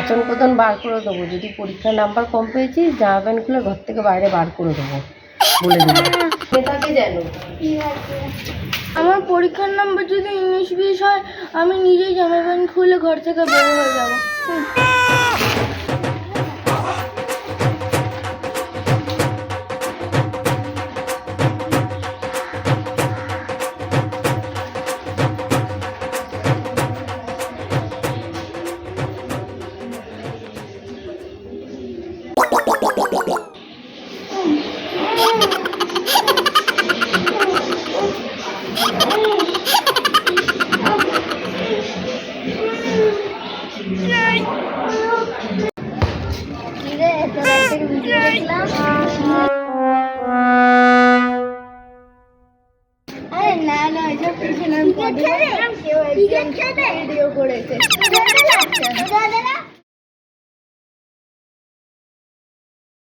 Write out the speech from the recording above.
বাচন কোতন বার করে দেবো, যদি পরীক্ষার নাম্বার কম পেয়েছিস জামা প্যান্ট খুলে ঘর থেকে বাইরে বার করে দেবো বলে দেবো। থাকে যেন আমার পরীক্ষার নাম্বার যদি 19-20 হয় আমি নিজেই জামা প্যান্ট খুলে ঘর থেকে বের হয়ে যাবো। আরে না না এসব কিছু না, ভিডিও করেছে।